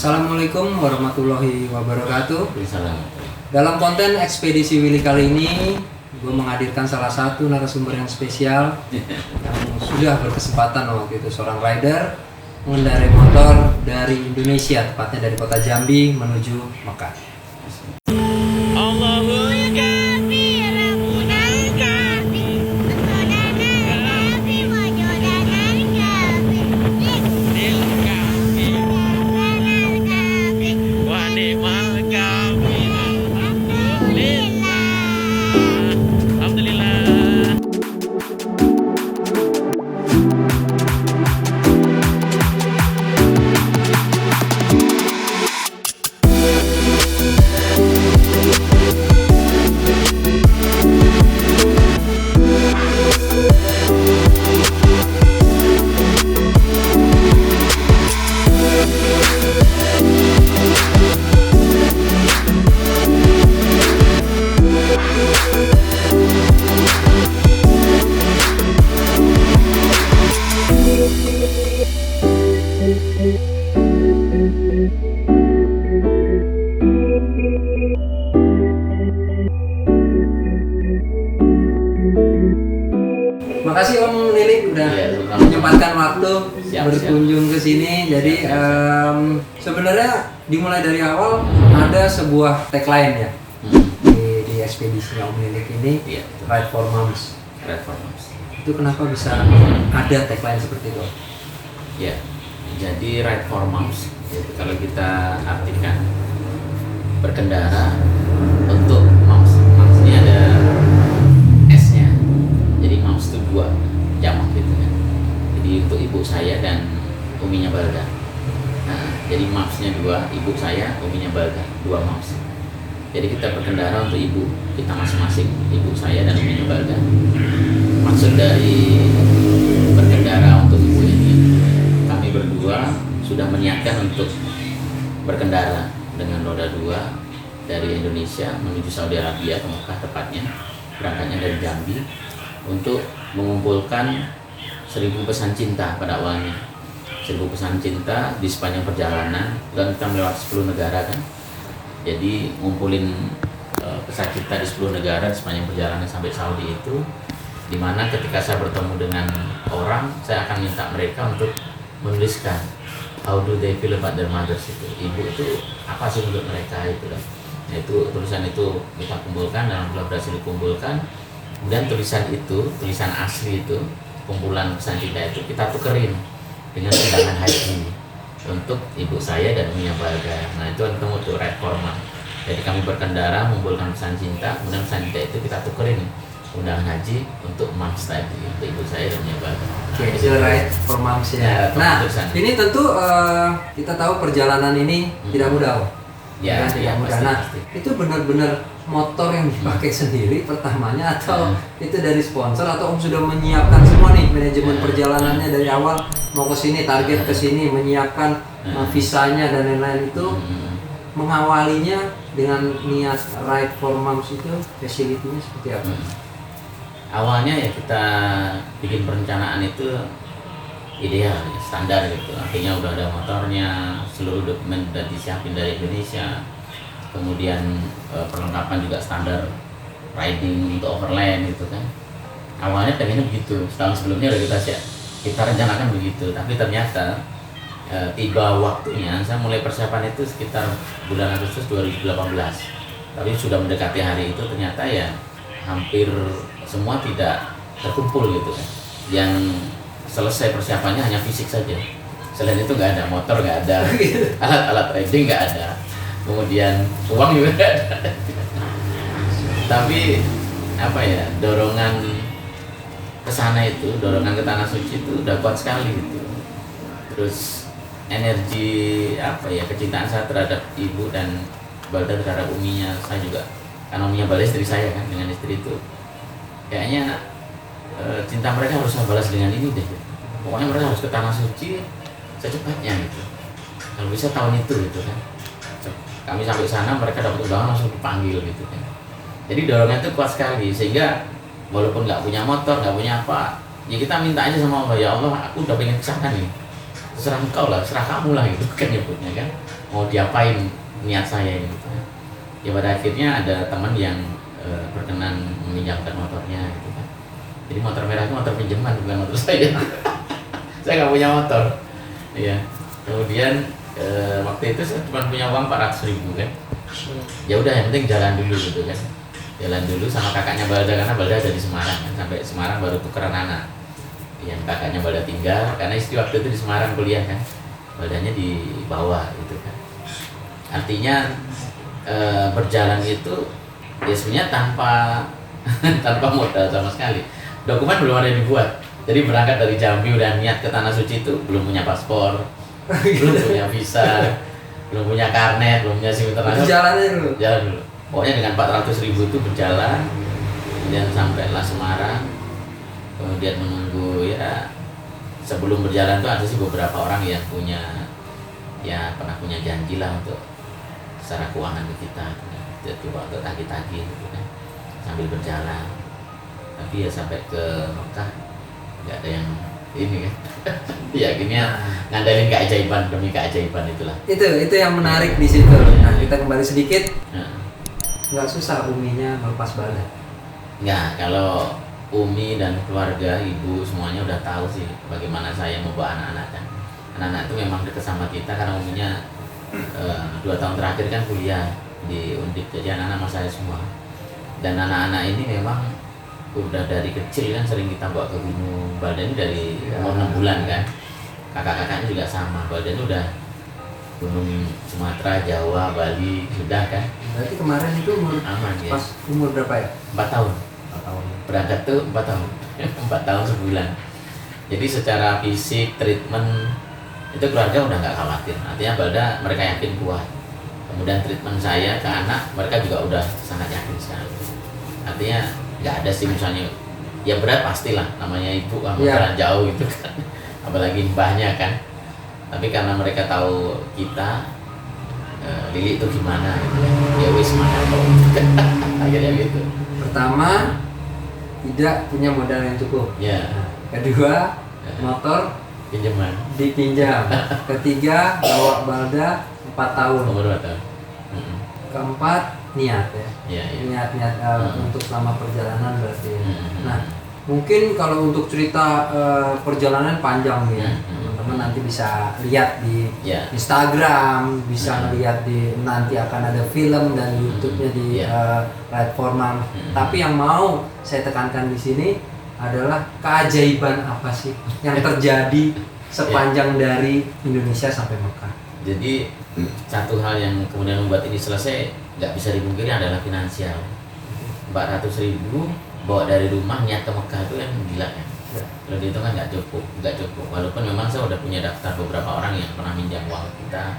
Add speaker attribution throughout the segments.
Speaker 1: Assalamualaikum warahmatullahi wabarakatuh.
Speaker 2: Salam.
Speaker 1: Dalam konten ekspedisi Willy kali ini, gue menghadirkan salah satu narasumber yang spesial yang sudah berkesempatan waktu itu seorang rider mengendarai motor dari Indonesia, tepatnya dari kota Jambi menuju Mekah. Makasih Om Lilik udah menyempatkan waktu berkunjung ke sini. Jadi sebenarnya dimulai dari awal ada sebuah tagline ya di ekspedisinya Om Lilik ini, Ride for Moms.
Speaker 2: Ride for Moms.
Speaker 1: Itu kenapa bisa ada tagline seperti itu?
Speaker 2: Ya, jadi Ride for Moms itu kalau kita artikan berkendara untuk moms. Moms ini ada S-nya. Jadi moms itu dua jamak gitu kan. Jadi untuk ibu saya dan uminya Balda. Nah, jadi momsnya dua, ibu saya, uminya Balda, dua moms. Jadi kita berkendara untuk ibu kita masing-masing, ibu saya dan uminya Balda. Maksud dari berkendara untuk ibu ini, kami berdua sudah menyiapkan untuk berkendara dengan roda dua dari Indonesia menuju Saudi Arabia ke Mekah, tepatnya berangkatnya dari Jambi, untuk mengumpulkan 1000 pesan cinta pada awalnya. 1000 pesan cinta di sepanjang perjalanan, dan kita melewati 10 negara kan. Jadi ngumpulin pesan cinta di 10 negara di sepanjang perjalanan sampai Saudi itu, dimana ketika saya bertemu dengan orang, saya akan minta mereka untuk menuliskan how do they feel about their mothers, itu ibu itu apa sih menurut mereka itu kan. Nah, itu tulisan itu kita kumpulkan dan alhamdulillah berhasil dikumpulkan. Kemudian tulisan itu, tulisan asli itu, kumpulan pesan cinta itu kita tukerin dengan undangan haji untuk ibu saya dan uminya Balda. Nah, itu ketemu untuk Ride for Moms. Jadi kami berkendara mengumpulkan pesan cinta, kemudian pesan cinta itu kita tukerin undangan haji untuk moms tadi, untuk ibu saya dan uminya Balda.
Speaker 1: Oke, itu Ride for Moms ya. Nah, ini tentu kita tahu perjalanan ini tidak mudah.
Speaker 2: Ya,
Speaker 1: tidak mudah. Nah, itu benar-benar motor yang dipakai sendiri pertamanya, atau itu dari sponsor, atau Om sudah menyiapkan semua nih manajemen perjalanannya dari awal mau ke sini, target ke sini, menyiapkan visanya dan lain-lain, itu mengawalinya dengan niat Ride for Moms itu fasilitinya seperti apa?
Speaker 2: Awalnya ya kita bikin perencanaan itu ideal, standar gitu. Artinya udah ada motornya, seluruh dokumen udah disiapin dari Indonesia. Kemudian perlengkapan juga standar riding untuk overland gitu kan. Awalnya pengennya begitu, setahun sebelumnya udah kita rencanakan begitu. Tapi ternyata tiba waktunya, saya mulai persiapan itu sekitar bulan Agustus 2018. Tapi sudah mendekati hari itu ternyata ya hampir semua tidak terkumpul gitu kan. Yang selesai persiapannya hanya fisik saja. Selain itu nggak ada, motor nggak ada, alat-alat riding nggak ada, kemudian uang juga nggak ada. Tapi apa ya, dorongan ke sana itu, dorongan ke tanah suci itu udah kuat sekali gitu. Terus energi apa ya, kecintaan saya terhadap ibu dan Balda terhadap uminya, saya juga karena uminya Balda istri saya kan, dengan istri itu kayaknya cinta mereka harus saya balas dengan ini deh. Pokoknya mereka harus ke tanah suci secepatnya gitu. Kalau bisa tahun itu gitu kan. Kami sampai sana, mereka dapat undangan langsung dipanggil gitu kan. Jadi dorongan itu kuat sekali, sehingga walaupun nggak punya motor, nggak punya apa, ya kita minta aja sama Allah, ya Allah, aku udah pengen kesana nih, terserah engkau lah, serah kamu lah gitu kan nyebutnya kan. mau diapain niat saya gitu. Ya pada akhirnya ada teman yang berkenan meminjamkan motornya gitu kan. Jadi motor merah itu motor pinjaman bukan motor saya. Saya nggak punya motor. Iya. Kemudian waktu itu saya cuma punya uang 400.000 kan. Ya udah yang penting jalan dulu gitu kan. Jalan dulu sama kakaknya Balda karena Balda ada di Semarang kan. Sampai Semarang baru tukeran anak. Yang kakaknya Balda tinggal karena istri waktu itu di Semarang kuliah kan. Baldanya di bawah gitu kan. Artinya berjalan itu ya sebenarnya tanpa modal sama sekali. Dokumen belum ada yang dibuat. Jadi berangkat dari Jambi udah niat ke Tanah Suci itu belum punya paspor, belum punya visa, belum punya karnet, belum punya SIM internasional.
Speaker 1: Jalannya dulu.
Speaker 2: Jalan dulu. Pokoknya dengan 400.000 itu berjalan, kemudian sampailah Semarang, kemudian menunggu ya sebelum berjalan tuh ada sih beberapa orang yang pernah punya janji lah untuk secara keuangan ke kita, coba untuk tagih-tagih gitu kan, sambil berjalan. Tapi ya sampai ke Mekah nggak ada yang ini kan. Ya akhirnya ngandalin keajaiban demi keajaiban itulah.
Speaker 1: Itu yang menarik di situ. Nah, kita kembali sedikit. Nggak susah Uminya melepas Balda.
Speaker 2: Nggak, kalau Umi dan keluarga, ibu semuanya udah tahu sih bagaimana saya membawa anak-anak kan. Anak-anak itu memang dekat sama kita karena Uminya 2 tahun terakhir kan kuliah di Undip, jadi anak-anak mas saya semua. Dan anak-anak ini memang udah dari kecil kan sering kita bawa ke gunung. Balda ini dari umur 6 bulan kan. Kakak-kakaknya juga sama. Balda ini udah gunung Sumatera, Jawa, Bali sudah kan.
Speaker 1: Berarti kemarin itu
Speaker 2: aman ya.
Speaker 1: Pas umur berapa ya?
Speaker 2: 4 tahun.
Speaker 1: 4 tahun.
Speaker 2: Berangkat tuh 4 tahun. 4 tahun sebulan. Jadi secara fisik, treatment itu keluarga udah nggak khawatir. Artinya Balda mereka yakin kuat. Kemudian treatment saya ke anak mereka juga udah sangat yakin sekali. Artinya nggak ada sih misalnya ya berat pastilah, namanya ibu kan jalan jauh gitu kan, apalagi mbahnya kan. Tapi karena mereka tahu kita Lili itu gimana gitu, ya wis semangat kok. Akhirnya gitu.
Speaker 1: Pertama, tidak punya modal yang cukup.
Speaker 2: Ya.
Speaker 1: Kedua, motor
Speaker 2: pinjaman
Speaker 1: dipinjam. Ketiga, bawa Balda 4 tahun.
Speaker 2: umur berapa tahun?
Speaker 1: Keempat, niat ya.
Speaker 2: Ya, ya.
Speaker 1: Niat untuk selama perjalanan berarti. Nah, mungkin kalau untuk cerita perjalanan panjang nih ya. Teman-teman nanti bisa lihat di Instagram, bisa lihat di nanti akan ada film dan YouTube-nya di platform. Tapi yang mau saya tekankan di sini adalah keajaiban apa sih yang terjadi sepanjang dari Indonesia sampai Mekah.
Speaker 2: Jadi satu hal yang kemudian membuat ini selesai nggak bisa dipungkiri adalah finansial. 400.000 bawa dari rumah niat ke Mekah itu kan gila kan. Kalau dihitung kan nggak cukup. Walaupun memang saya udah punya daftar beberapa orang yang pernah minjam uang kita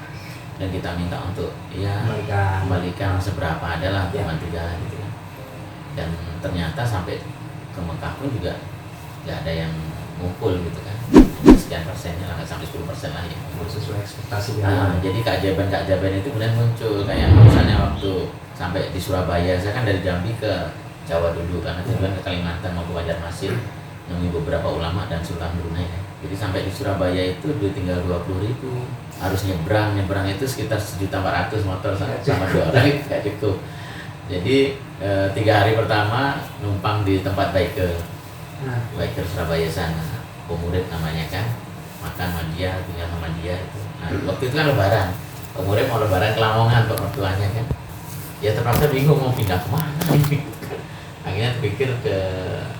Speaker 2: dan kita minta untuk kembalikan seberapa adalah bantu jalan gitu kan. Dan ternyata sampai ke Mekah pun juga nggak ada yang ngumpul gitu kan. Sekian persennya lah, nggak sampai 10% lah ya.
Speaker 1: Sesuai ekspektasi.
Speaker 2: Jadi keajaiban itu kemudian muncul kayak misalnya waktu sampai di Surabaya, saya kan dari Jambi ke Jawa dulu karena tujuan ke Kalimantan mau ke Banjarmasin nemu beberapa ulama dan Sultan Brunei. Jadi sampai di Surabaya itu duit tinggal 20.000, harus nyebrang itu sekitar 1.400.000 motor sama 2 orang itu nggak cukup. Jadi 3 hari pertama numpang di tempat biker Surabaya sana, Pemurid namanya kan, makan sama dia, tinggal sama dia itu. Nah, waktu itu kan lebaran, Pemurid mau lebaran ke Lamongan untuk mertuanya kan. Ya terpaksa bingung mau pindah kemana. Akhirnya terpikir ke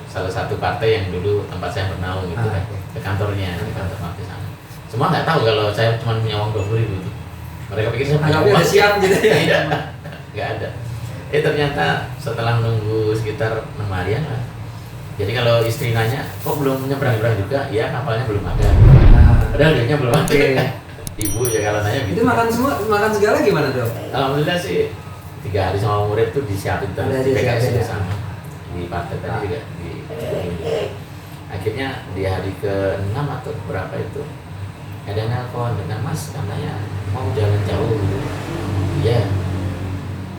Speaker 2: salah satu partai yang dulu tempat saya bernaung gitu kan, ke kantor partai sana. Semua nggak tahu kalau saya cuma punya uang 20.000 itu. Mereka pikir saya punya uang.
Speaker 1: Udah siap gitu ya?
Speaker 2: Nggak ada. Ternyata setelah nunggu sekitar 6 harian lah. Jadi kalau istri nanya, kok belum nyebrang-nyebrang juga? Ya kapalnya belum ada. Padahal duitnya belum ada. Ibu ya kalau nanya gitu.
Speaker 1: Itu makan segala gimana dong?
Speaker 2: Alhamdulillah sih 3 hari sama murid tuh disiapin terus di PKS juga sama. Di partai tadi juga akhirnya di hari ke-6 atau berapa itu ada nelpon dengan Mas katanya mau jalan jauh gitu. Iya,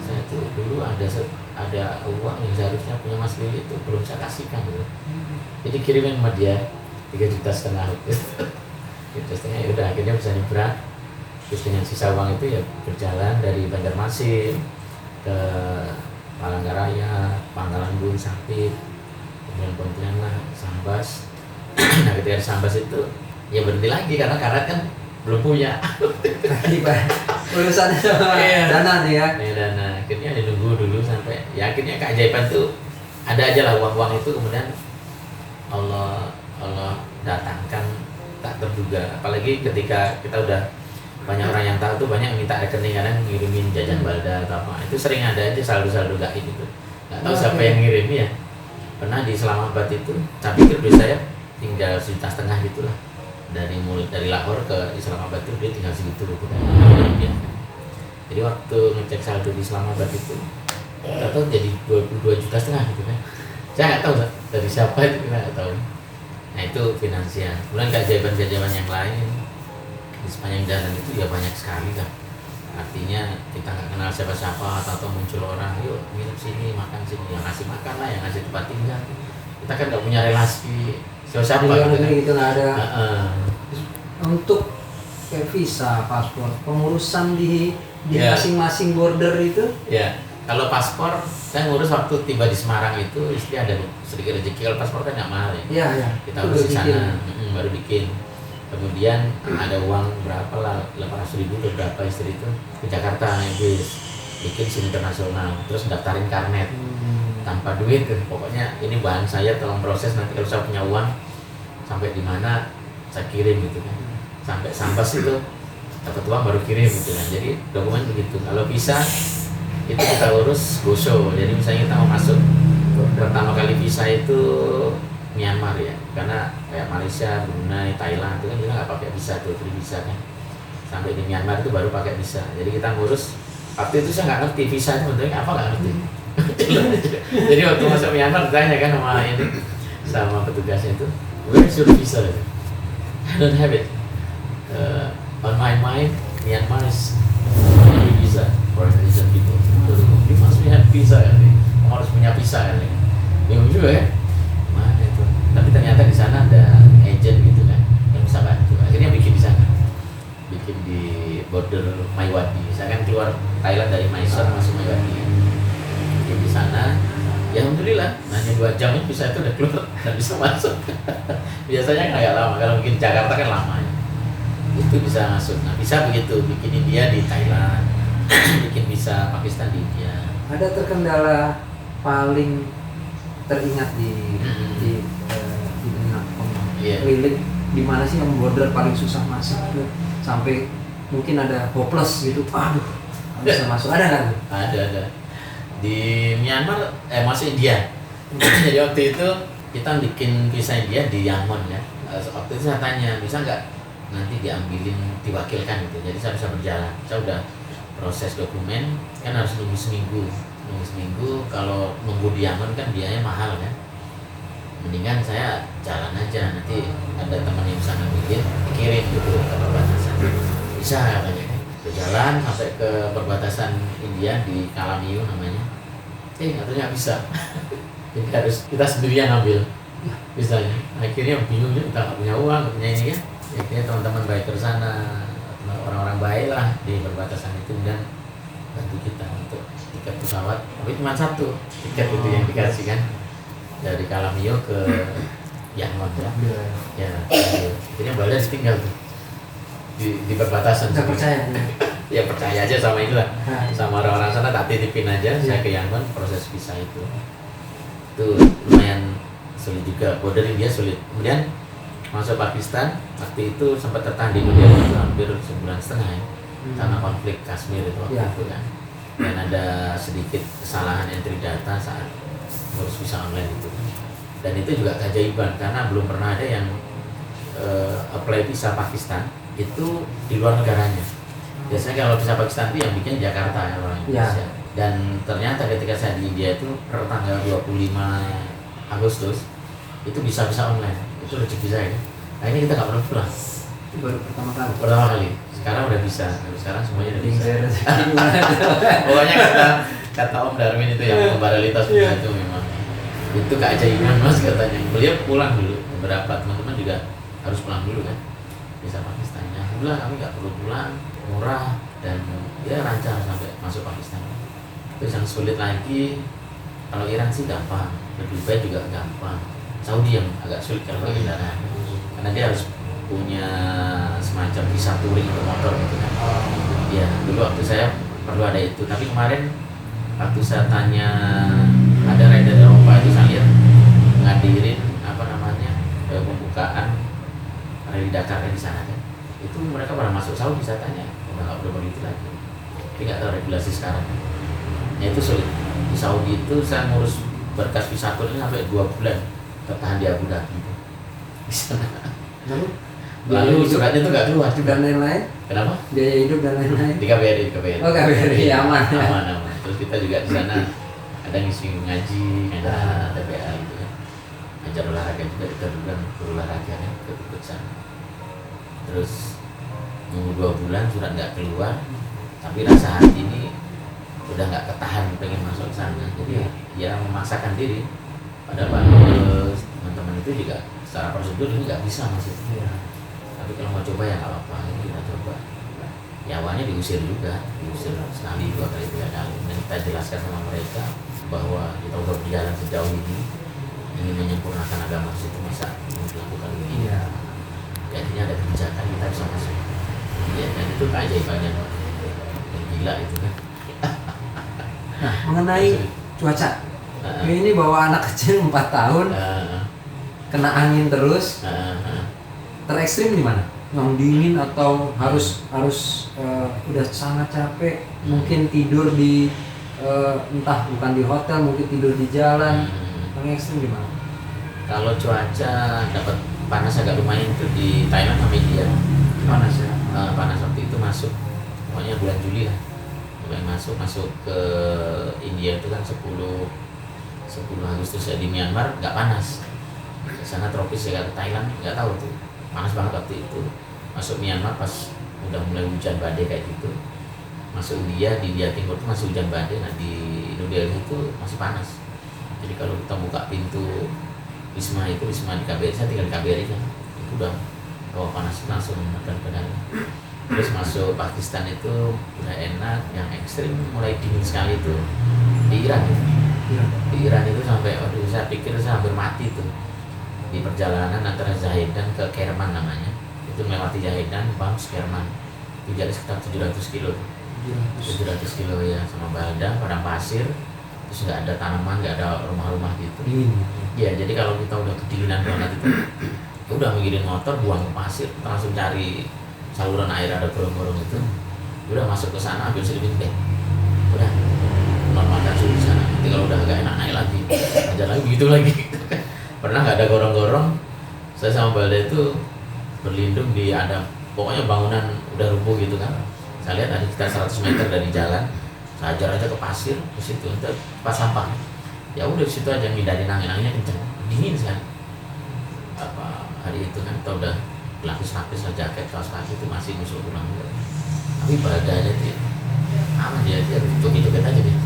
Speaker 2: saya tuh dulu ada uang yang seharusnya punya Mas Lili itu belum saya kasihkan gitu. Jadi kirimin sama dia 3,5 juta gitu. 3,5 juta ya udah akhirnya bisa nyebrang Terus dengan sisa uang itu ya berjalan dari Banjarmasin ke Palangkaraya, Pangkalan Bun, Sampit, kemudian Pontianak, Sambas. Nah ketika di Sambas itu ya berhenti lagi karena karet kan belum punya.
Speaker 1: Lagi Pak, urusannya sama
Speaker 2: Iya.
Speaker 1: dana nih ya.
Speaker 2: Ya, dan akhirnya dinunggu dulu sampai ya akhirnya keajaiban tuh ada aja lah uang-uang itu, kemudian Allah datangkan tak terduga. Apalagi ketika kita udah banyak orang yang tahu tuh, banyak yang minta rekening, kadang ngirimin jajan balda atau apa, itu sering ada aja saldo-saldo gaib gitu, nggak tahu siapa yang ngirim ya. Pernah di Islamabad itu saya pikir duit saya tinggal 1,5 juta gitu lah, dari Lahore ke Islamabad itu dia tinggal segitu loh. Jadi waktu ngecek saldo di Islamabad itu tahu jadi 22,5 juta gitu kan. Saya nggak tahu dari siapa itu, nggak tahu. Nah itu finansial. Kemudian keajaiban-keajaiban yang lain di sepanjang jalan itu ya banyak sekali kan. Artinya kita nggak kenal siapa-siapa atau muncul orang, yuk minum sini, makan sini, yang ngasih makan lah, yang ngasih tempat tinggal. Kita kan nggak punya relasi siapa-siapa
Speaker 1: Di luar
Speaker 2: gitu kan.
Speaker 1: negeri gitu nggak ada.
Speaker 2: Heeh.
Speaker 1: Untuk kayak visa, paspor, pengurusan di
Speaker 2: Ya.
Speaker 1: masing-masing border itu.
Speaker 2: Ya, kalau paspor saya ngurus waktu tiba di Semarang itu, istri ada sedikit rezeki. Kalau paspor kan nggak mahal ya.
Speaker 1: Iya ya.
Speaker 2: Kita urus di sana, baru bikin. Kemudian ada uang berapa lah, 800.000 atau berapa istri itu ke Jakarta naik bis, bikin SIM internasional, terus daftarin karnet tanpa duit. Pokoknya ini bahan saya, tolong proses, nanti kalau saya punya uang sampai di mana saya kirim gitu kan. Sampai Sambas itu dapat uang baru kirim gitu kan. Jadi dokumen begitu. Kalau visa itu kita urus GoSho. Jadi misalnya kita mau masuk, pertama kali visa itu Myanmar ya, karena kayak Malaysia, Brunei, Thailand itu kan kita nggak pakai visa tuh, free visa kan. Sampai di Myanmar itu baru pakai visa. Jadi kita ngurus. Waktu itu saya nggak ngerti visa itu bentuknya apa, nggak ngerti. Jadi waktu masuk Myanmar ditanya kan sama petugasnya itu, where is your visa? I don't have it. On my mind, Myanmar is free visa for Indonesian people. You must have visa kan, harus punya visa kan. Bingung juga ya. Mana itu? Tapi ternyata di sana ada agent gitu kan yang bisa bantu. Akhirnya bikin di sana, bikin di border Maiwadi. Saya kan keluar Thailand dari Mysore masuk Maiwadi, bikin di sana. Ya alhamdulillah, hanya 2 jam bisa itu udah keluar dan bisa masuk. Biasanya kan agak lama, kalau bikin Jakarta kan lama ya. Itu bisa masuk. Nah bisa begitu, bikin India di Thailand, bikin bisa Pakistan di India.
Speaker 1: Ada terkendala paling teringat di benak
Speaker 2: Iya.
Speaker 1: keliling di mana sih yang border paling susah masuk tuh, sampai mungkin ada hopeless gitu, aduh nggak bisa masuk, ada nggak tuh?
Speaker 2: Ada di Myanmar, masuk India. Jadi waktu itu kita bikin visa India di Yangon ya. Waktu itu saya tanya, bisa nggak nanti diambilin, diwakilkan gitu. Jadi saya bisa berjalan. Saya udah proses dokumen, kan harus nunggu seminggu. Kalau nunggu di Yangon kan biayanya mahal kan. Mendingan saya jalan aja, nanti ada teman yang bisa ngambilin, kirim gitu ke perbatasan. Bisa katanya kan. Berjalan sampai ke perbatasan India di Kalamiu namanya. Katanya nggak bisa. Jadi harus kita sendiri yang ngambil. Misalnya, akhirnya bingung, kita nggak punya uang, nggak punya ini kan. Akhirnya teman-teman baik ke sana, orang-orang baik lah di perbatasan itu, dan bantu kita untuk tiket pesawat. Tapi cuma 1 tiket itu yang dikasih kan, dari Kalamiu ke Yangon ya. Ya, akhirnya balik tinggal tuh di perbatasan.
Speaker 1: Nggak percaya
Speaker 2: Ya percaya aja sama itulah,
Speaker 1: Nah,
Speaker 2: sama orang-orang sana, tak titipin aja.
Speaker 1: Iya.
Speaker 2: Saya ke Yangon proses visa itu lumayan sulit juga, border India sulit. Kemudian masuk Pakistan, waktu itu sempat tertahan di India itu hampir 1,5 bulan ya, karena konflik Kashmir itu waktu
Speaker 1: Ya.
Speaker 2: itu kan. Dan ada sedikit kesalahan entry data saat ngurus visa online itu. Dan itu juga keajaiban karena belum pernah ada yang apply visa Pakistan itu di luar negaranya. Biasanya kalau visa Pakistan itu yang bikin Jakarta ya, orang Indonesia. Dan ternyata ketika saya di India itu per tanggal 25 Agustus itu bisa online. Itu rezeki saya. Akhirnya kita nggak perlu pulang.
Speaker 1: itu baru pertama kali.
Speaker 2: Sekarang udah bisa. Sekarang semuanya udah bisa.
Speaker 1: Gimana tuh?
Speaker 2: Pokoknya kata Om Darwin itu yang pembaralitas punya itu memang itu keajaiban Mas katanya. Beliau pulang dulu. Beberapa teman-teman juga harus pulang dulu kan. Bisa Pakistannya. Alhamdulillah kami nggak perlu pulang. murah dan ya lancar sampai masuk Pakistan. Terus yang sulit lagi, kalau Iran sih gampang, Dubai juga gampang, Saudi yang agak sulit kalau pakai kendaraan karena dia harus punya semacam visa touring untuk motor gitu kan. Ya dulu waktu saya perlu ada itu, tapi kemarin waktu saya tanya ada rider Eropa itu saya lihat ngadirin apa namanya pembukaan rally Dakar di sana kan, itu mereka pada masuk Saudi, saya tanya udah nggak perlu begitu lagi, tapi nggak tahu regulasi sekarang. Ya itu sulit di Saudi itu saya ngurus berkas visa touring sampai 2 bulan tertahan di Abu Dhabi di sana. Lalu suratnya itu nggak keluar juga.
Speaker 1: Dan lain-lain.
Speaker 2: Kenapa?
Speaker 1: Biaya hidup dan lain-lain.
Speaker 2: Di KBRI.
Speaker 1: Oh KBRI aman.
Speaker 2: Aman. Terus kita juga di sana ada ngisi ngaji, ngajar TPA gitu kan. Ngajar olahraga juga, kita bulan berolahraga kan, ikut sana. Terus nunggu 2 bulan surat nggak keluar, tapi rasa hati ini udah nggak ketahan pengen masuk ke sana. Jadi ya memaksakan diri. Padahal teman-teman itu juga secara prosedur ini nggak bisa masuk. Tapi kalau mau coba ya nggak apa-apa, kita coba. Ya awalnya diusir sekali 2 kali 3 kali, dan kita jelaskan sama mereka bahwa kita udah berjalan sejauh ini ingin menyempurnakan agama itu, masa melakukan begini. Jadinya ada kebijakan kita bisa masuk. Ya, dan itu keajaibannya yang gila itu kan.
Speaker 1: Nah, mengenai cuaca, ini bawa anak kecil 4 tahun, kena angin terus, terekstrim di mana? Yang dingin atau harus udah sangat capek, mungkin tidur di entah bukan di hotel, mungkin tidur di jalan, yang ekstrim di mana?
Speaker 2: Kalau cuaca dapat panas agak lumayan itu di Thailand sama India.
Speaker 1: Panas ya?
Speaker 2: Panas waktu itu masuk, pokoknya bulan Juli lah. Mulai masuk ke India itu kan 10 Agustus ya, di Myanmar nggak panas. Ke sana tropis ya, ke Thailand nggak tahu tuh. Panas banget waktu itu. Masuk Myanmar pas udah mulai hujan badai kayak gitu. Masuk India, di India Timur itu masih hujan badai. Nah di New Delhi itu masih panas. Jadi kalau kita buka pintu wisma di KBRI, saya tinggal di KBRI kan, itu udah panas langsung dan benar. Terus masuk Pakistan itu udah enak. Yang ekstrim mulai dingin sekali itu di Iran. Di Iran itu sampai saya pikir saya hampir mati tuh di perjalanan antara Zahedan ke Kerman namanya. Itu melewati Zahedan, Bams, Kerman. Itu jadi sekitar 700 kilo. 700 kilo ya, sama Balda, padang pasir. Terus nggak ada tanaman, nggak ada rumah-rumah gitu. Ya, jadi kalau kita udah kedinginan banget itu, udah mikirin motor, buang ke pasir, kita langsung cari saluran air ada gorong-gorong itu. Udah masuk ke sana, ambil selimut deh. Udah normalkan suhu di sana. Nanti kalau udah agak enak naik lagi, ajar lagi begitu lagi. Pernah nggak ada gorong-gorong, saya sama Balda itu berlindung di ada pokoknya bangunan udah rubuh gitu kan. Saya lihat ada sekitar 100 meter dari jalan, saya ajar aja ke pasir ke situ untuk pas sampah. Ya udah di situ aja ngindarin anginnya kenceng, dingin sekali. Apa hari itu kan kita udah lapis-lapis jaket, kaos kaki itu masih musuh kurang. Tapi badannya dia aman, dia joget-joget aja dia.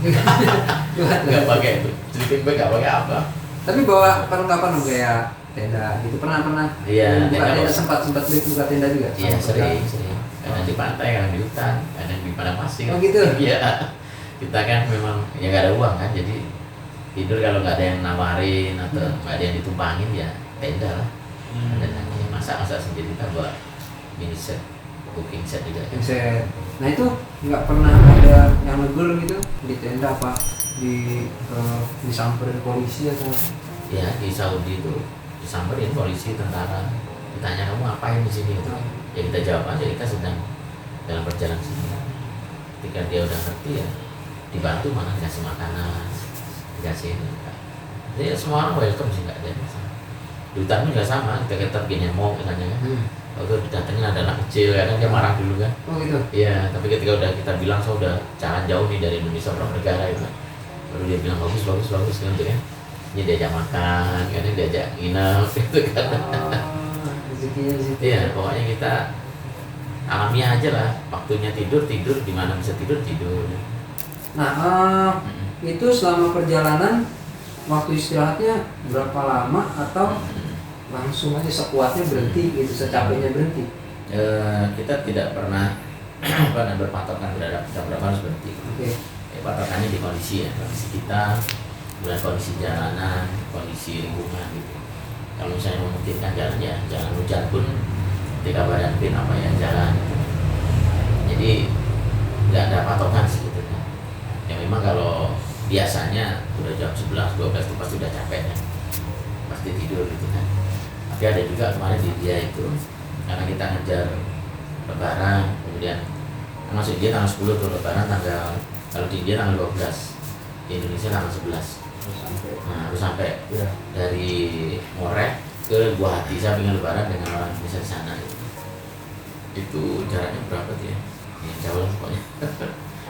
Speaker 2: Nggak pakai itu, sleeping bag nggak pakai apa.
Speaker 1: Tapi bawa perlengkapan kayak tenda gitu, pernah
Speaker 2: Iya,
Speaker 1: tenda sempat buka tenda juga.
Speaker 2: Iya, sering kadang di pantai, kadang di hutan, kadang di padang pasir.
Speaker 1: Oh gitu.
Speaker 2: Iya, kita kan memang ya nggak ada uang kan, jadi tidur kalau nggak ada yang nawarin atau nggak ada yang ditumpangin ya tenda lah. Ada nanti masak sendiri, kita buat mini set, cooking set juga kan.
Speaker 1: Nah itu nggak pernah ada yang negur gitu di tenda apa disamperin polisi atau?
Speaker 2: Ya di Saudi itu disamperin polisi, tentara, ditanya kamu ngapain di sini gitu. Ya kita jawab aja kita sedang dalam perjalanan sini. Ketika dia udah ngerti ya dibantu, malah dikasih makanan, dikasih ini. Jadi semua orang welcome sih, nggak ada masalah. Di hutan pun juga sama, kita begini mau misalnya kan. Waktu datangnya ada anak kecil kan, dia marah dulu kan.
Speaker 1: Oh gitu.
Speaker 2: Iya, tapi ketika udah kita bilang saya udah jalan jauh nih dari Indonesia berapa negara itu, baru dia bilang bagus kan tuh kan. Ini diajak makan, kan diajak nginep gitu kan.
Speaker 1: Rezekinya di situ.
Speaker 2: Iya, pokoknya kita alamiah aja lah. Waktunya tidur di mana bisa tidur.
Speaker 1: Nah, itu selama perjalanan waktu istirahatnya berapa lama atau langsung aja sekuatnya berhenti gitu, secapeknya berhenti?
Speaker 2: Kita tidak pernah berpatokan terhadap jam berapa harus berhenti.
Speaker 1: Oke.
Speaker 2: Patokannya di kondisi kita, kemudian kondisi jalanan, kondisi lingkungan gitu. Kalau misalnya memungkinkan jalan ya jangan hujan pun ketika badan pin apa ya jalan. Jadi nggak ada patokan sih gitu kan. Ya memang kalau biasanya udah jam 11, 12 itu pasti udah capek ya, pasti tidur gitu kan. Tapi ada juga kemarin di India itu karena kita ngejar Lebaran, kemudian masuk India tanggal 10 tuh Lebaran tanggal, kalau di India tanggal 12, di Indonesia tanggal 11. Nah, harus sampai
Speaker 1: Ya.
Speaker 2: dari Moreh ke Guwahati. Saya pengen Lebaran dengan orang Indonesia di sana. Itu jaraknya berapa tuh ya? Ya jauh lah pokoknya.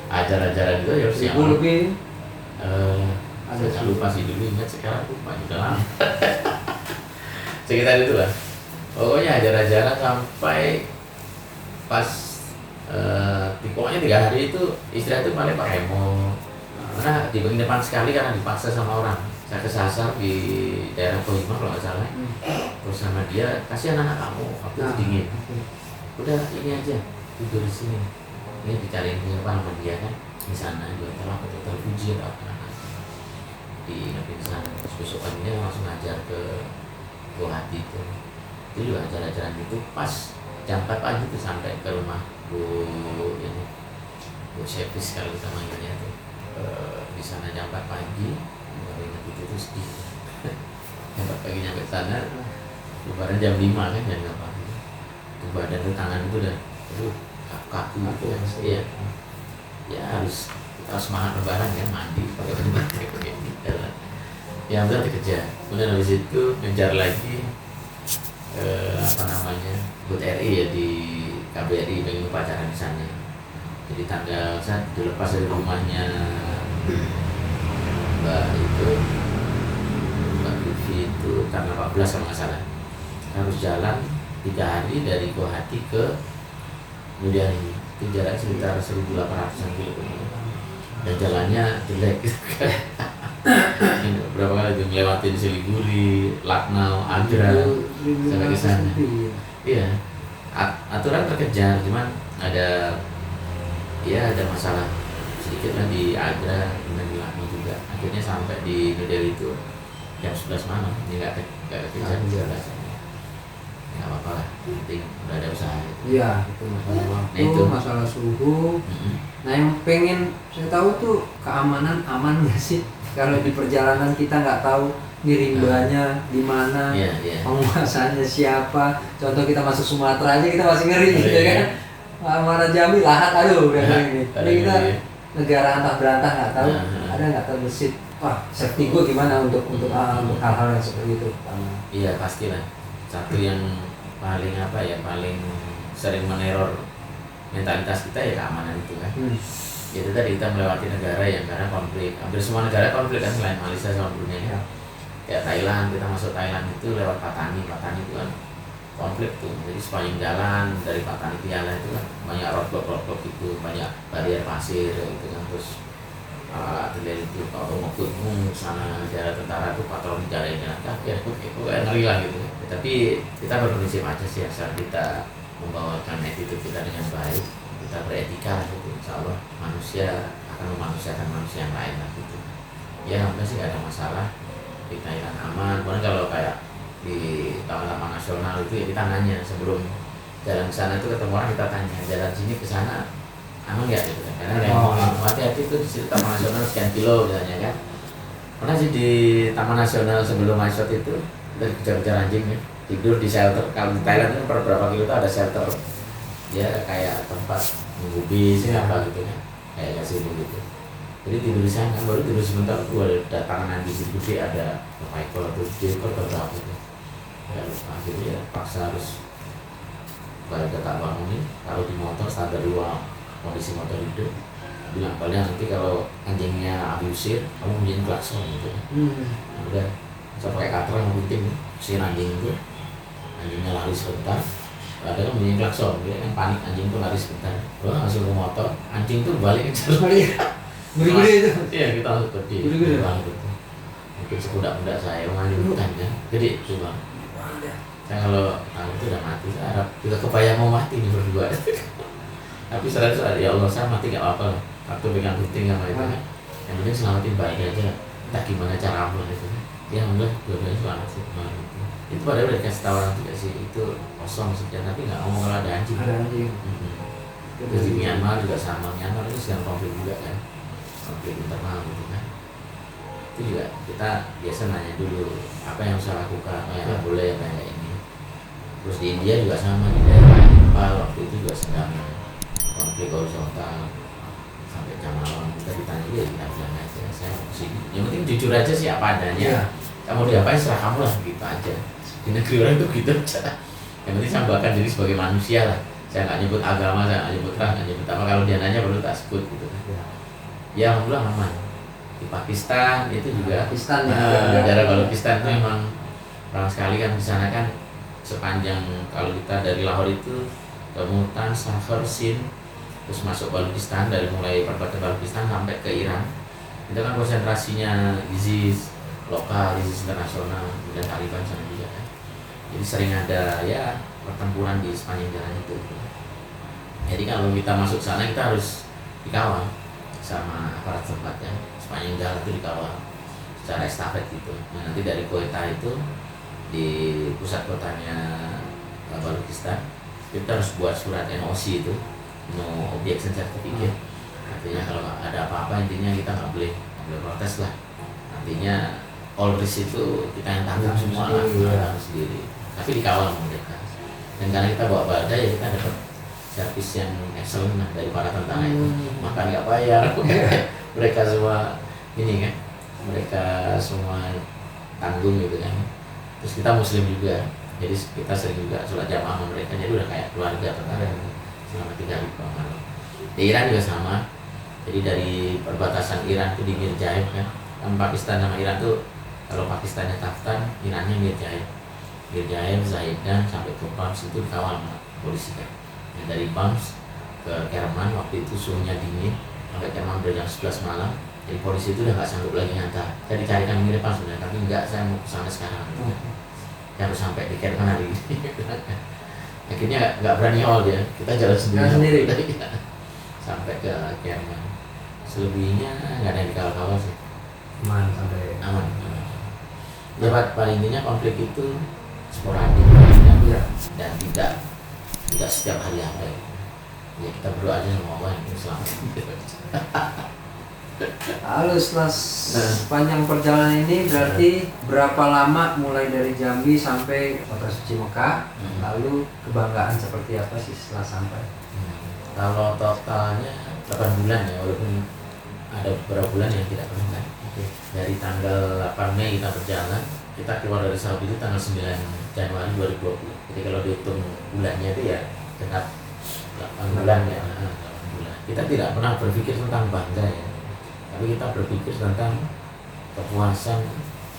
Speaker 2: Ajar-ajaran itu ya harus yang
Speaker 1: 1000 lebih.
Speaker 2: saya lupa sih dulu, ingat sekarang lupa udah lama. Sekitar itu lah. Pokoknya ajar-ajaran sampai pas pokoknya 3 hari itu istirahat itu paling pakai remo. Karena di bagian depan sekali karena dipaksa sama orang. Saya kesasar di daerah Kohima kalau nggak salah. Terus sama dia, kasihan anak kamu, waktu itu dingin. Udah ini aja, tidur di sini. Ini dicariin penginapan sama dia kan di sana juga telah betul puji atau apa di di sana. Terus besok paginya langsung ngajar ke Guwahati itu. Itu juga ajaran-ajaran itu pas jam 4 pagi itu sampai ke rumah Bu Sepis kalau kita manggilnya tuh. Di sana jam 4 pagi, baru ingat itu terus di jam 4 pagi nyampe sana, Lebaran jam 5 kan jam 5 pagi. Itu badan tuh tangan itu udah, kaku gitu kan, iya. Ya harus kita semangat Lebaran kan mandi pakai baju batik kayak gitu. Yang udah dikejar, kemudian habis itu ngejar lagi apa namanya buat RI ya di KBRI pengen upacara di sana. Jadi tanggal saya dilepas dari rumahnya Mbak Vivi itu tanggal 14 kalau nggak salah. Harus jalan 3 hari dari Guwahati ke New Delhi. Itu jarak sekitar 1.800 km. Dan jalannya jelek. Berapa kali itu ngelewatin Siliguri, Lucknow, Agra sampai ke sana. Iya. Aturan terkejar, cuman ada masalah sedikit lah di Agra dan di Lucknow juga. Akhirnya sampai di New Delhi itu jam 11 malam. Ini nggak kejar jam 11. Nggak apa-apa lah, penting udah ada usaha.
Speaker 1: Iya, itu masalah waktu,
Speaker 2: Nah, itu.
Speaker 1: masalah suhu. Nah, yang pengen saya tahu tuh keamanan aman nggak sih? Kalau di perjalanan kita nggak tahu ini rimbanya di mana,
Speaker 2: Iya.
Speaker 1: penguasanya siapa. Contoh kita masuk Sumatera aja kita masih ngeri gitu
Speaker 2: Iya.
Speaker 1: kan. Mana Jambi lahat, aduh udah ngeri nih.
Speaker 2: Ada
Speaker 1: Jadi kita
Speaker 2: ngeri.
Speaker 1: negara antah berantah nggak tahu,
Speaker 2: Nah.
Speaker 1: ada nggak tahu besit. Wah, safety gue gimana untuk hal-hal yang seperti itu?
Speaker 2: Iya pastilah. Satu yang paling paling sering meneror mentalitas kita ya keamanan itu kan. Itu tadi kita melewati negara yang karena konflik. Hampir semua negara konflik kan selain Malaysia sama Brunei.
Speaker 1: Ya.
Speaker 2: Ya Thailand, kita masuk Thailand itu lewat Patani itu kan konflik tuh. Jadi sepanjang jalan dari Patani ke Yala itu kan banyak roadblock itu, banyak barier pasir gitu kan. Terus artileri itu kalau mau ke sana negara tentara itu patroli jalan jalan kaki ya itu ngeri lah gitu. Tapi kita berprinsip aja sih asal kita membawakan attitude kita dengan baik, kita beretika gitu. Insya Allah manusia akan memanusiakan manusia yang lain lah gitu. Ya namanya sih gak ada masalah, kita ikan aman. Kemudian kalau kayak di taman-taman nasional itu ya kita nanya sebelum jalan ke sana itu ketemu orang kita tanya jalan sini ke sana aman nggak gitu kan? Karena ada yang ngomong hati-hati itu di situ taman nasional sekian kilo misalnya kan. Pernah sih di taman nasional sebelum Mysot itu kita kejar-kejar anjing ya, tidur di shelter. Kalau di Thailand itu per berapa kilo itu ada shelter, ya kayak tempat nunggu bis apa gitu kan, kayak kasih gitu. Jadi tidur di sana, baru tidur sebentar tuh ada datangan anjing gede, ada berapa ekor atau 7 ekor berapa gitu. Ya lupa, akhirnya paksa harus balik ke tak bangunin, taruh di motor standar 2 kondisi motor hidup. Bilang paling nanti kalau anjingnya abusir, kamu menjadi klakson gitu. Udah, saya pakai cutter yang gunting, usir anjing itu, anjingnya lari sebentar. Ada kan bunyi klakson, dia kan panik anjing itu lari sebentar. Lalu langsung ke motor, anjing itu balik ke
Speaker 1: Gede-gede itu.
Speaker 2: Iya kita langsung gede.
Speaker 1: Gede-gede.
Speaker 2: Banget itu. Mungkin sekudak-kudak saya mengambil hutannya, gede cuma. Saya kalau tahu itu udah mati, saya harap juga kebayang mau mati nih berdua. Tapi saudara ya Allah, saya mati gak apa-apa lah. Waktu pegang gunting sama itu kan. Yang penting selamatin baik aja. Entah gimana cara amal itu kan. Ya alhamdulillah dua-duanya selamat sih kemarin itu. Itu padahal udah dikasih tahu orang juga sih, itu kosong sekian, tapi nggak ngomong kalau ada anjing.
Speaker 1: Ada anjing.
Speaker 2: Terus di Myanmar juga sama, Myanmar itu sedang konflik juga kan, konflik internal gitu kan. Itu juga kita biasa nanya dulu apa yang harus saya lakukan, apa yang nggak boleh, apa yang kayak ini. Terus di India juga sama, di daerah Nepal waktu itu juga sedang konflik horizontal sampai jam malam. Kita ditanya dia, kita bilang aja saya sini. Yang penting jujur aja sih apa adanya. Kamu diapain serah kamu lah, gitu aja. Di negeri orang itu gitu aja. Yang penting saya bahkan diri sebagai manusia lah. Saya nggak nyebut agama, saya nggak nyebut ras, nggak nyebut apa. Kalau dia nanya perlu tak sebut gitu. Ya alhamdulillah aman. Di Pakistan itu juga.
Speaker 1: Pakistan
Speaker 2: daerah Balochistan itu memang ramai sekali kan, di sana kan sepanjang kalau kita dari Lahore itu ke Multan, Safar, Sind, terus masuk Balochistan, dari mulai perbatasan Balochistan sampai ke Iran. Itu kan konsentrasinya ISIS lokal, ISIS internasional, dan Taliban sana juga kan. Jadi sering ada ya pertempuran di sepanjang jalan itu. Jadi kalau kita masuk sana kita harus dikawal sama aparat tempat ya. Sepanjang jalan itu dikawal secara estafet gitu. Nah, nanti dari Quetta itu di pusat kotanya Balochistan kita harus buat surat NOC itu, no objection certificate. Artinya kalau ada apa-apa intinya kita nggak boleh protes lah. Artinya all risk itu kita yang tanggung semua lah, sendiri. Tapi dikawal sama mereka. Dan karena kita bawa badai ya kita dapat servis yang excellent lah dari para tentara itu. Makan nggak bayar. Mereka semua ini kan, mereka semua tanggung gitu kan. Terus kita muslim juga, jadi kita sering juga sholat jamaah sama mereka. Jadi udah kayak keluarga tentara selama 3 hari malam. Di Iran juga sama. Jadi dari perbatasan Iran itu di Mirjaib kan. Pakistan sama Iran tuh, kalau Pakistannya Kaftan, Irannya Mirjaib, Zaidan sampai ke Bams itu dikawal sama polisi kan. Nah, dari Bams ke Kerman waktu itu suhunya dingin, sampai Kerman udah jam 11 malam. Jadi polisi itu udah nggak sanggup lagi ngantar. Saya dicarikan pengiripan sebenarnya, tapi enggak, saya mau kesana sekarang. Saya harus sampai di Kerman hari ini. Akhirnya nggak berani awal dia, kita jalan sendiri. Sampai ke Kerman. Selebihnya nggak ada yang dikawal-kawal sih.
Speaker 1: Aman sampai
Speaker 2: Aman. Ya paling intinya konflik itu sporadik ya. Dan tidak setiap hari ada. Ya kita berdoa aja sama Allah yang selamat.
Speaker 1: Lalu setelah sepanjang perjalanan ini berarti berapa lama mulai dari Jambi sampai kota suci Mekah? Lalu kebanggaan seperti apa sih setelah sampai?
Speaker 2: Kalau totalnya 8 bulan ya, walaupun ada beberapa bulan yang tidak pernah kan. Dari tanggal 8 Mei kita berjalan, kita keluar dari Saudi itu tanggal 9 Januari 2020. Jadi kalau dihitung bulannya itu ya genap 8 bulan ya. 8 bulan. Kita tidak pernah berpikir tentang bangga ya, tapi kita berpikir tentang kepuasan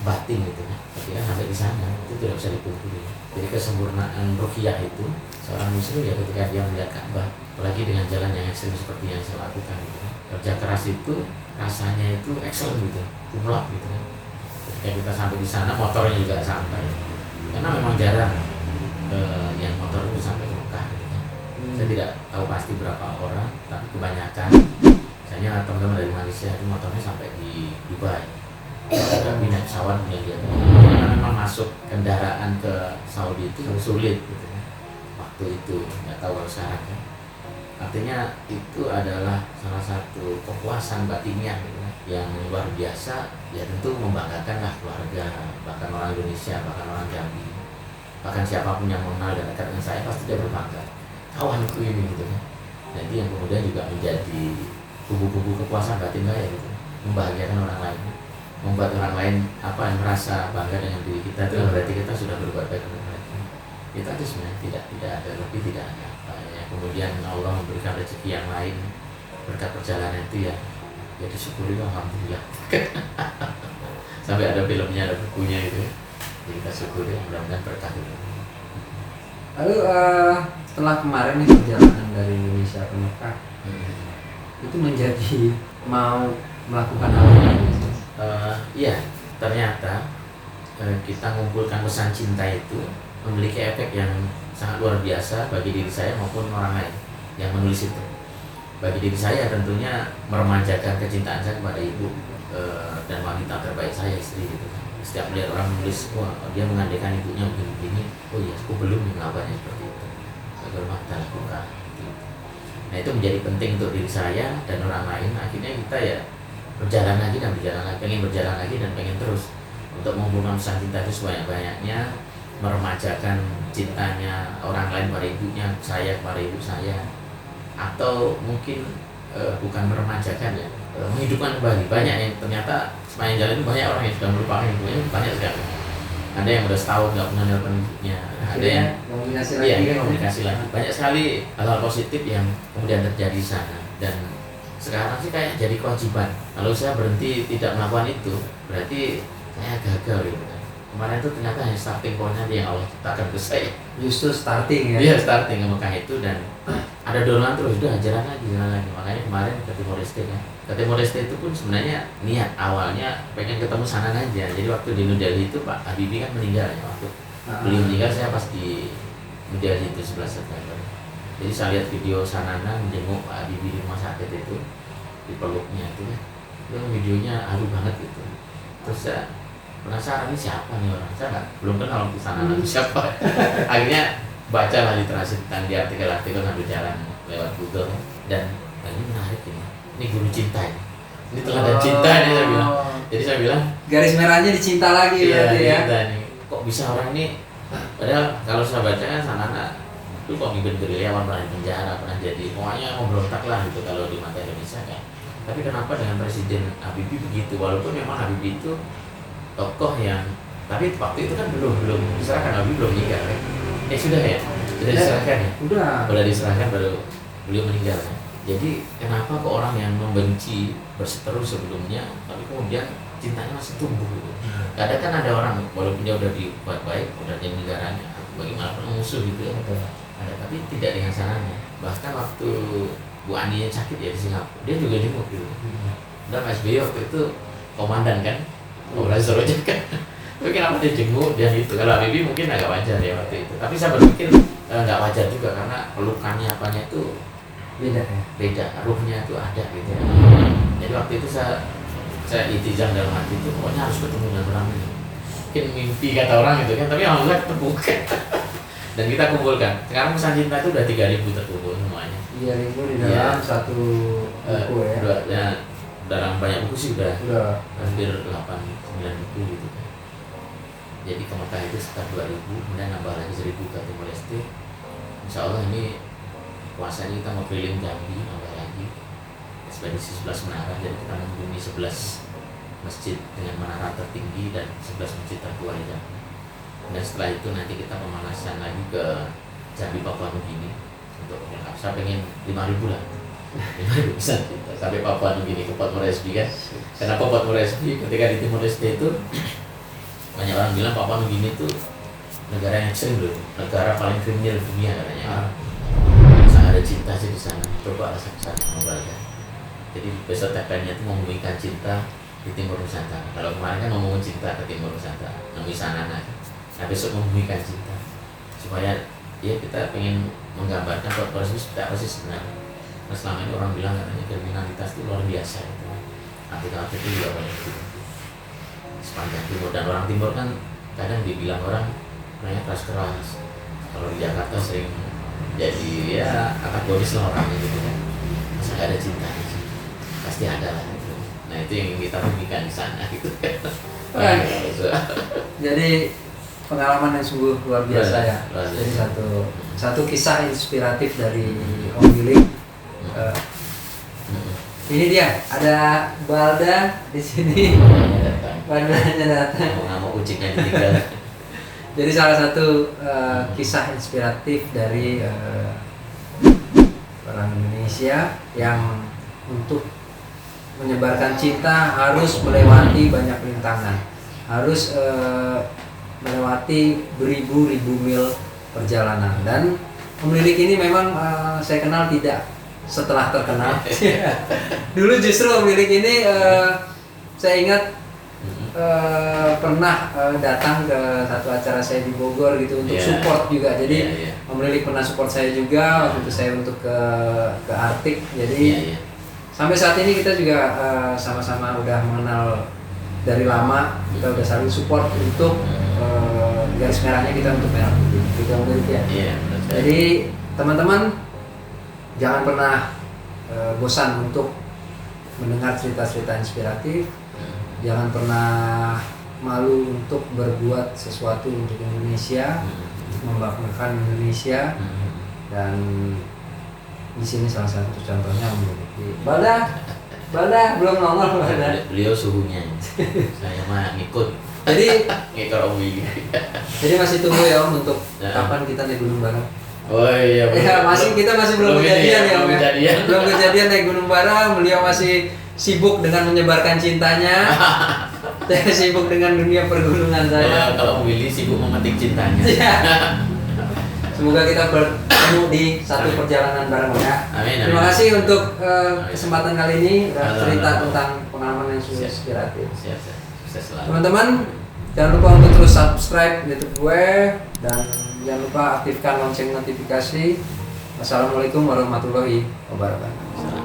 Speaker 2: batin gitu ya. Ketika sampai di sana itu tidak bisa dipungkiri. Jadi kesempurnaan ruhiyah itu seorang muslim ya ketika dia melihat Ka'bah, apalagi dengan jalan yang ekstrim seperti yang saya lakukan gitu. Kerja keras itu rasanya itu excellent gitu, kumlot gitu kan. Ketika kita sampai di sana motornya juga sampai, karena memang jarang yang motor itu sampai ke Mekah gitu kan. Saya tidak tahu pasti berapa orang, tapi kebanyakan misalnya teman-teman dari Malaysia itu motornya sampai di Dubai. Ada minat pesawat punya dia. Karena memang masuk kendaraan ke Saudi itu sulit gitu kan. Waktu itu nggak tahu kalau sekarang kan. Artinya itu adalah salah satu kepuasan batinnya gitu, yang luar biasa. Ya tentu membanggakan lah keluarga, bahkan orang Indonesia, bahkan orang Jambi, bahkan siapapun yang mengenal dan dekat dengan saya pasti dia berbangga, kawanku ini gitu kan. Jadi yang kemudian juga menjadi buku-buku kepuasan batin saya gitu, membahagiakan orang lain, membuat orang lain apa yang merasa bangga dengan diri kita, itu berarti kita sudah berbuat baik untuk mereka. Itu aja sebenarnya, tidak ada lebih, tidak ada apa ya. Kemudian Allah memberikan rezeki yang lain berkat perjalanan itu ya disyukuri, alhamdulillah. Sampai ada filmnya, ada bukunya itu ya. Jadi kita syukuri, mudah-mudahan berkah itu.
Speaker 1: Lalu setelah kemarin nih perjalanan dari Indonesia ke Mekah, itu menjadi mau melakukan apa?
Speaker 2: Iya, ternyata kita mengumpulkan pesan cinta itu memiliki efek yang sangat luar biasa bagi diri saya maupun orang lain yang menulis itu. bagi diri saya tentunya meremajakan kecintaan saya kepada ibu dan wanita terbaik saya, istri gitu kan. Setiap melihat orang nulis, wah dia mengandaikan ibunya begini-begini, oh iya aku belum melakukannya seperti itu, saya bermakna lakukan gitu. Nah itu menjadi penting untuk diri saya dan orang lain. Akhirnya kita ya berjalan lagi dan berjalan lagi, pengen berjalan lagi dan pengen terus untuk menghubungkan pesan cinta itu sebanyak-banyaknya, meremajakan cintanya orang lain pada ibunya, saya kepada ibu saya, atau mungkin bukan meremajakan ya, menghidupkan kembali. Banyak yang ternyata sepanjang jalan itu banyak orang yang sudah melupakan ibunya, banyak sekali. Ada yang udah setahun nggak pernah nelpon ibunya, ada yang
Speaker 1: komunikasi
Speaker 2: iya,
Speaker 1: lagi kan.
Speaker 2: komunikasi lagi. Banyak sekali hal-hal positif yang kemudian terjadi di sana. Dan sekarang sih kayak jadi kewajiban. Kalau saya berhenti tidak melakukan itu, berarti saya gagal gitu. Kemarin itu ternyata hanya starting point-nya yang Allah ciptakan ke saya.
Speaker 1: Justru starting ya.
Speaker 2: Iya, starting ke Mekah itu, dan ada dorongan terus, udah jalan lagi. Makanya kemarin ke Timor Leste kan. Ke Timor Leste itu pun sebenarnya niat awalnya pengen ketemu Sanan aja. Jadi waktu di New Delhi itu Pak Habibie kan meninggal ya, waktu beliau meninggal saya pas di New Delhi itu 11 September. Jadi saya lihat video Sanana menjenguk Pak Habibie di rumah sakit itu, di peluknya itu videonya haru banget gitu. Terus saya penasaran, ini siapa nih orang, saya belum kenal Sanana itu siapa. Akhirnya bacalah literasi tentang di artikel-artikel sambil jalan lewat Google, dan ini menarik ini guru cinta ini teladan cinta ini saya bilang. Jadi saya bilang
Speaker 1: garis merahnya dicinta lagi berarti ya.
Speaker 2: Nih. Kok bisa orang ini, padahal kalau saya baca kan Sanana itu kok mimpin gerilyawan, pernah di penjara, pernah jadi pokoknya memberontak lah gitu kalau di mata Indonesia kan. Tapi kenapa dengan Presiden Habibie begitu, walaupun memang Habibie itu tokoh yang, tapi waktu itu kan belum diserahkan, Habibie belum meninggal kan? Sudah ya? Sudah diserahkan ya? Udah diserahkan baru beliau meninggal kan? Jadi kenapa kok orang yang membenci berseteru sebelumnya, tapi kemudian cintanya masih tumbuh gitu? Kadang kan ada orang walaupun dia udah dibuat baik, udah jadi negaranya, bagaimanapun musuh gitu ya. Ada, tapi tidak dengan Sananya. Bahkan waktu Bu Ani yang sakit ya di Singapura, dia juga jenguk gitu. Dan Mas SBY waktu itu komandan kan, Polres Soroja kan. Tapi kenapa dia jenguk dia gitu? Kalau Habibie mungkin agak wajar ya waktu itu. Tapi saya berpikir nggak wajar juga, karena pelukannya apanya itu beda, ruhnya itu ada gitu ya. Jadi waktu itu saya iltizam dalam hati itu, pokoknya harus ketemu dengan orang ini. Mungkin mimpi kata orang gitu kan, tapi alhamdulillah ketemu kan. Dan kita kumpulkan. Sekarang pesan cinta itu udah 3.000 terkumpul semuanya.
Speaker 1: 3.000 di dalam satu buku ya.
Speaker 2: Dalam banyak buku sih udah hampir 8-9 buku gitu kan. Jadi ke Mekah itu sekitar 2.000, kemudian nambah lagi 1.000 ke Timor Leste. Insya Allah ini puasanya kita mau keliling Jambi, nambah lagi ekspedisi 11 menara. Jadi kita mengunjungi 11 masjid dengan menara tertinggi dan 11 masjid tertua di Jambi. Dan setelah itu nanti kita pemanasan lagi ke Jambi, Papua Nugini untuk lengkap. Saya pengen 5.000 lah, 5.000 pesan kita sampai Papua Nugini ke Port Moresby kan. Kenapa Port Moresby? Ketika di Timor Leste itu banyak orang bilang Papua Nugini itu negara yang ekstrim loh, negara paling kriminal di dunia katanya. Sangat ada cinta sih di sana. Coba rasa kesana kembali. Jadi besok tagline-nya itu membumikan cinta di Timur Nusantara. Kalau kemarin kan ngomongin cinta ke Timur Nusantara, nemui Sanana. Nah besok membumikan cinta, supaya ya kita pengen menggambarkan Port Moresby seperti apa sih sebenarnya. Nah selama ini orang bilang katanya kriminalitas itu luar biasa gitu. Artikel itu juga banyak gitu. Sepanjang timur, dan orang timur kan kadang dibilang orang orangnya keras. Kalau di Jakarta sering jadi ya kategoris lah orangnya gitu kan. Masa gak ada cinta gitu? Pasti ada lah gitu. Nah itu yang kita bumikan di sana gitu kan.
Speaker 1: Jadi pengalaman yang sungguh luar biasa ya. Jadi satu kisah inspiratif dari Om Billy. Ini dia, ada Balda di sini. Baldanya datang.
Speaker 2: Mau kucingnya ditinggal.
Speaker 1: Jadi salah satu kisah inspiratif dari orang Indonesia yang untuk menyebarkan cinta harus melewati banyak rintangan, harus melewati beribu-ribu mil perjalanan. Dan pemilik ini memang saya kenal tidak setelah terkenal. Dulu justru pemilik ini saya ingat pernah datang ke satu acara saya di Bogor gitu untuk
Speaker 2: Iya.
Speaker 1: support juga. Jadi
Speaker 2: Iya.
Speaker 1: Om Lili pernah support saya juga waktu itu saya untuk ke Arctic. Jadi
Speaker 2: Iya.
Speaker 1: sampai saat ini kita juga sama-sama udah mengenal dari lama, kita udah saling support untuk garis merahnya kita untuk merah putih. Gitu Om Lili ya.
Speaker 2: Iya, benar sekali.
Speaker 1: Jadi teman-teman jangan pernah bosan untuk mendengar cerita-cerita inspiratif. Jangan pernah malu untuk berbuat sesuatu untuk Indonesia, untuk membanggakan Indonesia. Dan di sini salah satu contohnya memiliki Balda belum nongol Balda.
Speaker 2: Beliau suhunya. Saya mah ngikut.
Speaker 1: Jadi
Speaker 2: Ngikut Om Willy.
Speaker 1: jadi masih tunggu ya Om untuk
Speaker 2: Ya.
Speaker 1: kapan kita naik gunung bareng.
Speaker 2: Oh iya.
Speaker 1: Ya, kita masih belum
Speaker 2: ini
Speaker 1: kejadian ya,
Speaker 2: belum
Speaker 1: Om ya.
Speaker 2: kejadian.
Speaker 1: Belum kejadian naik gunung bareng. Beliau masih sibuk dengan menyebarkan cintanya. Saya sibuk dengan dunia pergunungan saya.
Speaker 2: Kalau Om Willy sibuk memetik cintanya.
Speaker 1: Ya. Semoga kita bertemu di satu perjalanan bareng ya.
Speaker 2: Amin.
Speaker 1: Terima kasih untuk kesempatan kali ini udah
Speaker 2: Halo,
Speaker 1: cerita
Speaker 2: halo.
Speaker 1: tentang pengalaman yang sungguh
Speaker 2: Siap.
Speaker 1: inspiratif.
Speaker 2: Siap. Sukses selalu.
Speaker 1: Teman-teman, jangan lupa untuk terus subscribe YouTube gue dan jangan lupa aktifkan lonceng notifikasi. Wassalamualaikum warahmatullahi wabarakatuh.